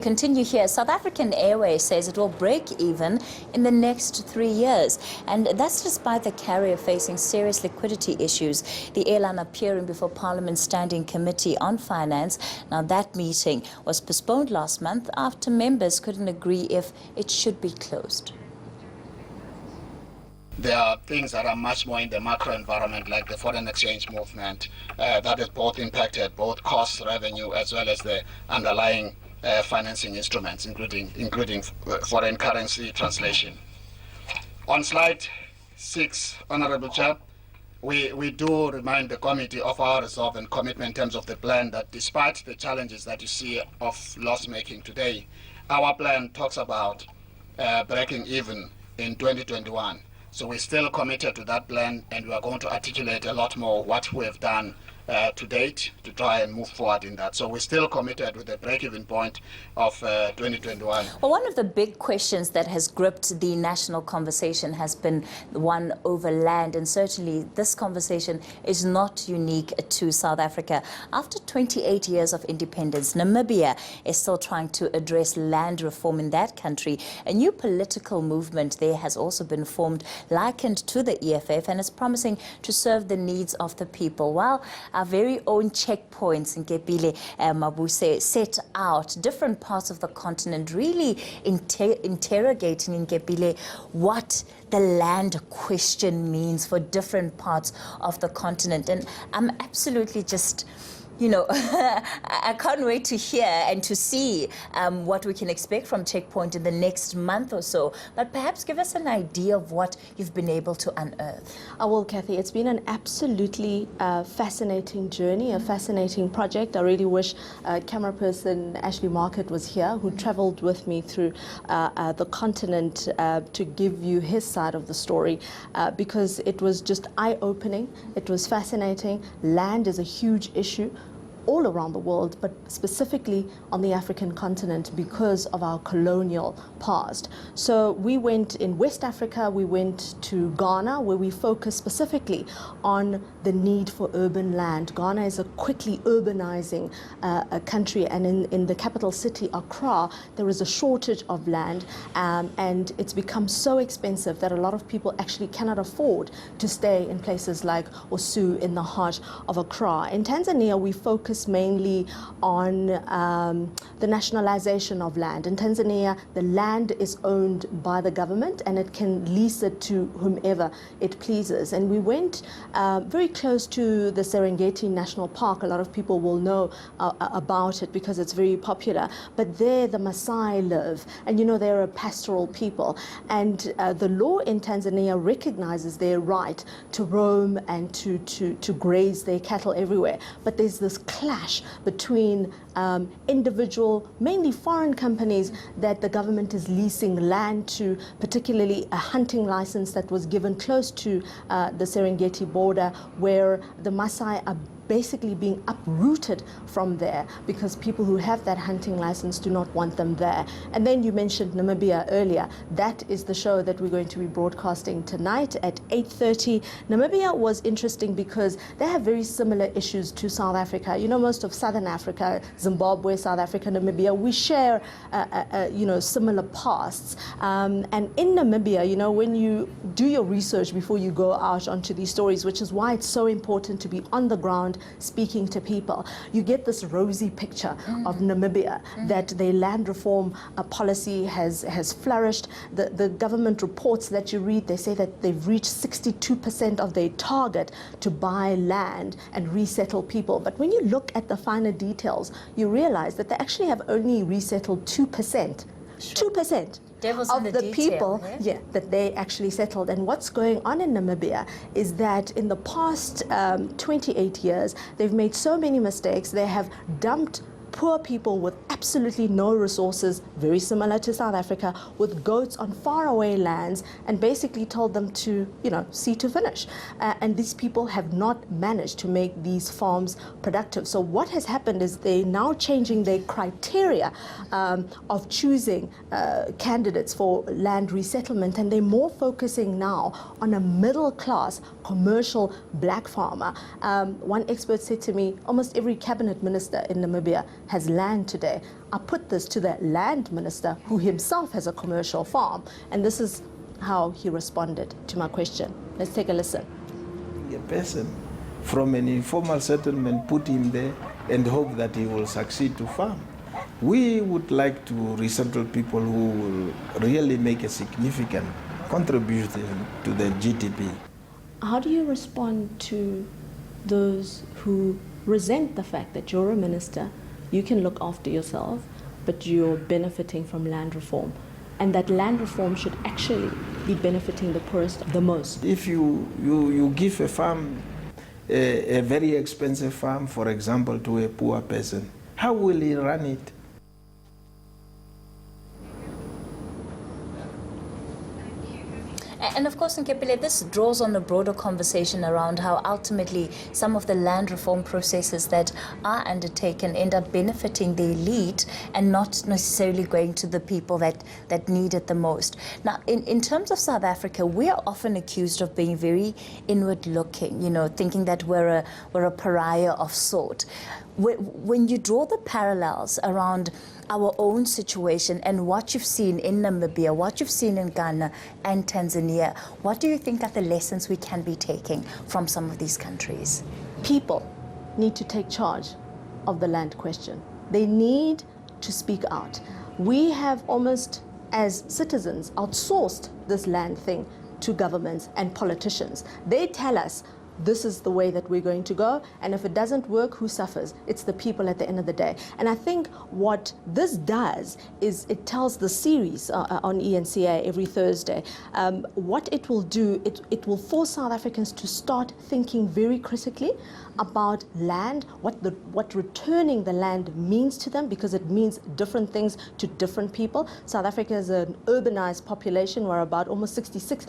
Continue here. South African Airways says it will break even in the next 3 years, and that's despite the carrier facing serious liquidity issues. The airline appearing before Parliament's Standing Committee on Finance. Now, that meeting was postponed last month after members couldn't agree if it should be closed. There are things that are much more in the macro environment, like the foreign exchange movement, that has both impacted both cost, revenue, as well as the underlying financing instruments, including foreign currency translation. On slide 6, Honorable Chair, we do remind the committee of our resolve and commitment in terms of the plan that despite the challenges that you see of loss making today, our plan talks about breaking even in 2021. So we're still committed to that plan, and we are going to articulate a lot more what we have done to date to try and move forward in that. So we're still committed with the break-even point of 2021. Well, one of the big questions that has gripped the national conversation has been one over land, and certainly this conversation is not unique to South Africa. After 28 years of independence, Namibia is still trying to address land reform in that country. A new political movement there has also been formed, likened to the EFF, and is promising to serve the needs of the people. While our very own checkpoints, Nkepile Mabuse, set out different parts of the continent, really interrogating, Nkepile, what the land question means for different parts of the continent. And I'm absolutely just, I can't wait to hear and to see what we can expect from Checkpoint in the next month or so. But perhaps give us an idea of what you've been able to unearth. Well, Kathy, it's been an absolutely fascinating journey, a fascinating project. I really wish camera person Ashley Market was here, who traveled with me through the continent to give you his side of the story, because it was just eye-opening. It was fascinating. Land is a huge issue all around the world, but specifically on the African continent because of our colonial past. So we went in West Africa, we went to Ghana, where we focused specifically on the need for urban land. Ghana is a quickly urbanizing country, and in the capital city, Accra, there is a shortage of land, and it's become so expensive that a lot of people actually cannot afford to stay in places like Osu in the heart of Accra. In Tanzania, we focus mainly on the nationalization of land. In Tanzania, the land is owned by the government and it can lease it to whomever it pleases. And we went very close to the Serengeti National Park. A lot of people will know about it because it's very popular. But there the Maasai live, and they're a pastoral people. And the law in Tanzania recognizes their right to roam and to graze their cattle everywhere. But there's this clash between individual, mainly foreign companies that the government is leasing land to, particularly a hunting license that was given close to the Serengeti border, where the Maasai are basically being uprooted from there because people who have that hunting license do not want them there. And then you mentioned Namibia earlier. That is the show that we're going to be broadcasting tonight at 8:30. Namibia was interesting because they have very similar issues to South Africa. Most of Southern Africa, Zimbabwe, South Africa, Namibia, we share similar pasts. And in Namibia, when you do your research before you go out onto these stories, which is why it's so important to be on the ground speaking to people, you get this rosy picture of Namibia, that their land reform policy has flourished. The government reports that you read, they say that they've reached 62% of their target to buy land and resettle people. But when you look at the finer details, you realize that they actually have only resettled 2%. 2%. Devil's of in the the detail, people yeah? that they actually settled. And what's going on in Namibia is that in the past 28 years, they've made so many mistakes. They have dumped poor people with absolutely no resources, very similar to South Africa, with goats on faraway lands, and basically told them to, see to finish. And these people have not managed to make these farms productive. So what has happened is they're now changing their criteria of choosing candidates for land resettlement, and they're more focusing now on a middle-class commercial black farmer. One expert said to me, almost every cabinet minister in Namibia has land today. I put this to the land minister, who himself has a commercial farm, and this is how he responded to my question. Let's take a listen. A person from an informal settlement, put him there and hope that he will succeed to farm. We would like to resettle people who will really make a significant contribution to the GDP. How do you respond to those who resent the fact that you're a minister, you can look after yourself, but you're benefiting from land reform, and that land reform should actually be benefiting the poorest the most? If you give a farm, a very expensive farm, for example, to a poor person, how will he run it? And of course, Nkepile, this draws on a broader conversation around how ultimately some of the land reform processes that are undertaken end up benefiting the elite and not necessarily going to the people that need it the most. Now, in terms of South Africa, we are often accused of being very inward-looking, thinking that we're a pariah of sort. When you draw the parallels around our own situation and what you've seen in Namibia, what you've seen in Ghana and Tanzania, what do you think are the lessons we can be taking from some of these countries? People need to take charge of the land question. They need to speak out. We have almost, as citizens, outsourced this land thing to governments and politicians. They tell us, this is the way that we're going to go, and if it doesn't work, who suffers? It's the people at the end of the day. And I think what this does is it tells the series on eNCA every Thursday, what it will do, it will force South Africans to start thinking very critically about land, what returning the land means to them, because it means different things to different people. South Africa is an urbanized population. We're about almost 66%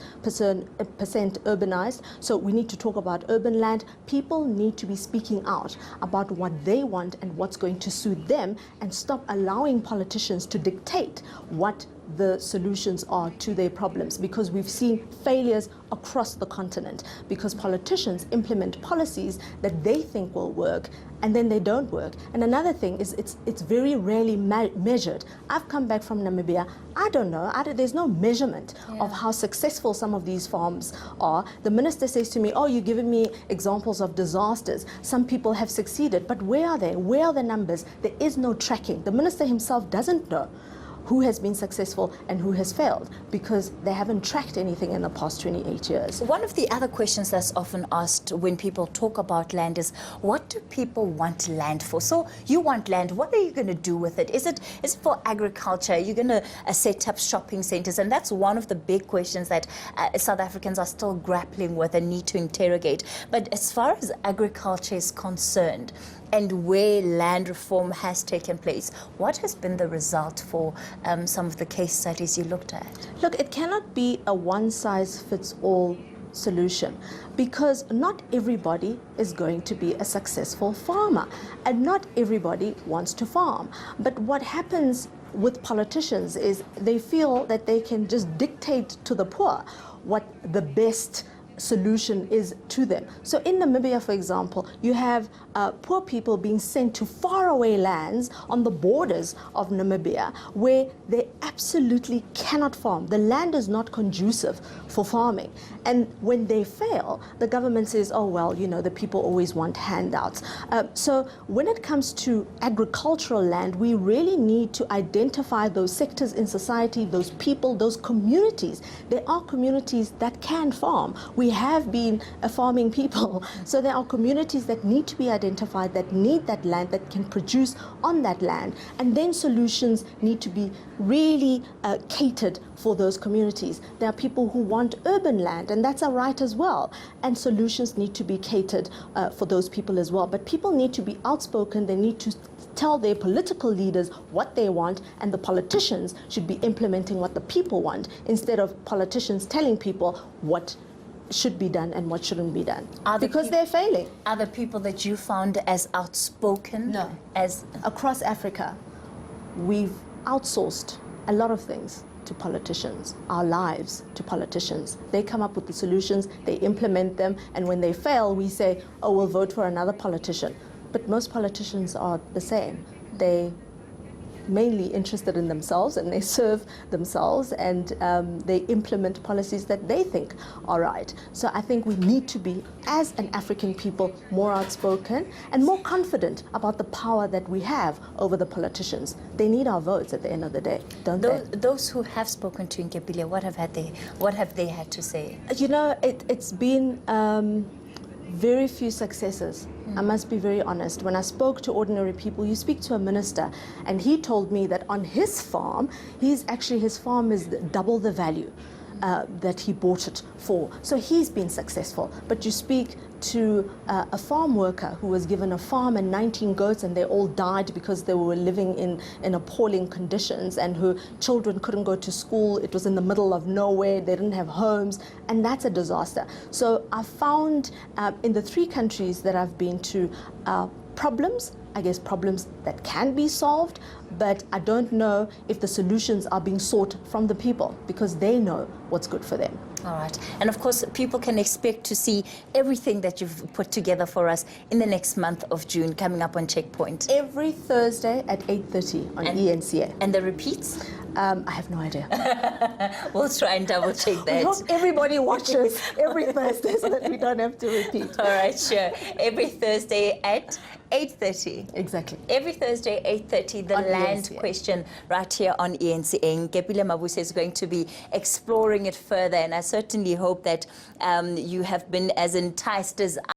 urbanized. So we need to talk about urban land. People need to be speaking out about what they want and what's going to suit them, and stop allowing politicians to dictate what the solutions are to their problems, because we've seen failures across the continent because politicians implement policies that they think will work and then they don't work. And another thing is it's very rarely measured. I've come back from Namibia. I don't know. There's no measurement of how successful some of these farms are. The minister says to me, oh, you're giving me examples of disasters. Some people have succeeded, but where are they? Where are the numbers? There is no tracking. The minister himself doesn't know who has been successful and who has failed, because they haven't tracked anything in the past 28 years. One of the other questions that's often asked when people talk about land is, what do people want land for? So you want land, what are you going to do with it? Is it for agriculture? Are you going to set up shopping centers? And that's one of the big questions that South Africans are still grappling with and need to interrogate. But as far as agriculture is concerned, and where land reform has taken place, what has been the result for some of the case studies you looked at? Look, it cannot be a one-size-fits-all solution, because not everybody is going to be a successful farmer, and not everybody wants to farm. But what happens with politicians is they feel that they can just dictate to the poor what the best solution is to them. So in Namibia, for example, you have poor people being sent to faraway lands on the borders of Namibia where they absolutely cannot farm. The land is not conducive for farming. And when they fail, the government says, oh, well, the people always want handouts. So when it comes to agricultural land, we really need to identify those sectors in society, those people, those communities. There are communities that can farm. We have been a farming people. So there are communities that need to be identified, that need that land, that can produce on that land. And then solutions need to be really catered for those communities. There are people who want urban land, and that's a right as well. And solutions need to be catered for those people as well. But people need to be outspoken. They need to tell their political leaders what they want, and the politicians should be implementing what the people want, instead of politicians telling people what should be done and what shouldn't be done, because they're failing. Are the people that you found as outspoken? No. As across Africa, we've outsourced a lot of things to politicians, our lives to politicians. They come up with the solutions, they implement them, and when they fail, we say, oh, we'll vote for another politician. But most politicians are the same. they mainly interested in themselves, and they serve themselves, and they implement policies that they think are right. So I think we need to be, as an African people, more outspoken and more confident about the power that we have over the politicians. They need our votes at the end of the day, don't they? Those who have spoken to Nkepile, what have they had to say? You know, it's been very few successes. I must be very honest. When I spoke to ordinary people, you speak to a minister, and he told me that on his farm, his farm is double the value that he bought it for. So he's been successful. But you speak to a farm worker who was given a farm and 19 goats, and they all died because they were living in appalling conditions, and her children couldn't go to school. It was in the middle of nowhere. They didn't have homes, and that's a disaster. So I found in the 3 countries that I've been to, problems that can be solved, but I don't know if the solutions are being sought from the people, because they know what's good for them. All right. And of course, people can expect to see everything that you've put together for us in the next month of June, coming up on Checkpoint. Every Thursday at 8:30 on eNCA. And the repeats? I have no idea. We'll try and double check I that. hope everybody watches every Thursday so that we don't have to repeat. All right, sure. Every Thursday at 8:30. Exactly. Every Thursday, 8:30, the On land eNCA. question right here on eNCA. Nkepile Mabuse is going to be exploring it further, and I certainly hope that you have been as enticed as